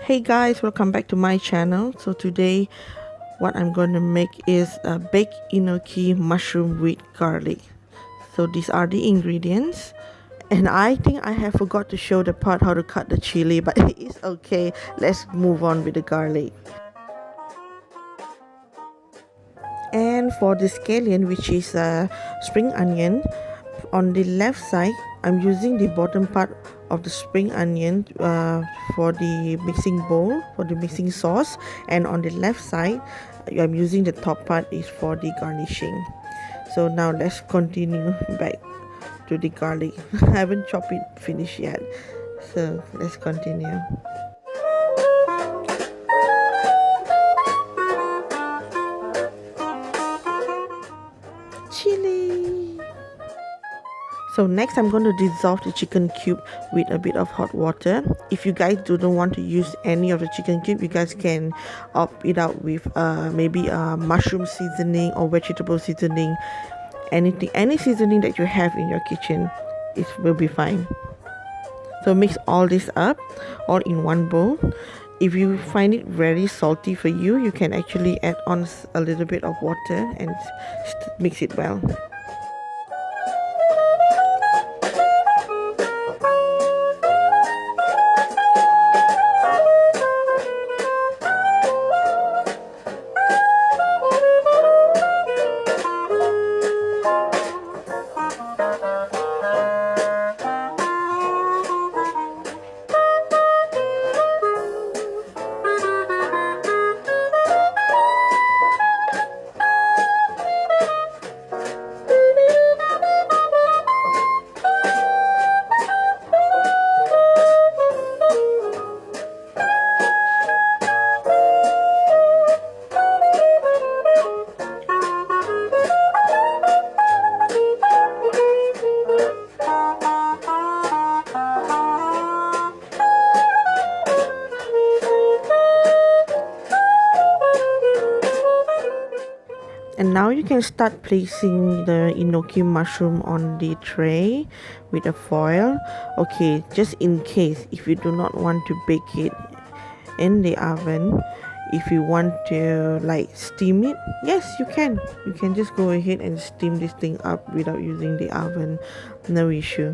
Hey guys, welcome back to my channel. So today what I'm going to make is a baked enoki mushroom with garlic. So these are the ingredients, and I think I have forgot to show the part how to cut the chili, but it is okay. Let's move on with the garlic. And for the scallion, which is a spring onion, on the left side I'm using the bottom part of the spring onion for the mixing bowl, for the mixing sauce, and on the left side I'm using the top part is for the garnishing. So now let's continue back to the garlic. I haven't chopped it finished yet, so let's continue. Chili. So next I'm going to dissolve the chicken cube with a bit of hot water. If you guys don't want to use any of the chicken cube, you guys can opt it out with maybe a mushroom seasoning or vegetable seasoning. Any seasoning that you have in your kitchen, it will be fine. So mix all this up all in one bowl. If you find it very salty for you, you can actually add on a little bit of water and mix it well. And now you can start placing the enoki mushroom on the tray with a foil. Okay, just in case if you do not want to bake it in the oven, if you want to like steam it, yes, you can just go ahead and steam this thing up without using the oven, no issue.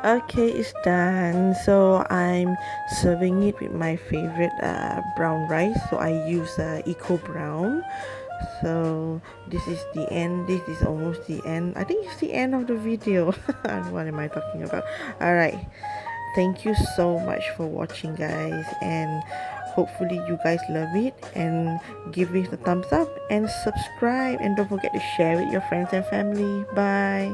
Okay, it's done. So I'm serving it with my favorite brown rice. So I use eco brown. So this is the end. This is almost the end. I think it's the end of the video. What am I talking about? Alright, thank you so much for watching, guys, and hopefully you guys love it, and give it a thumbs up and subscribe, and don't forget to share with your friends and family. Bye.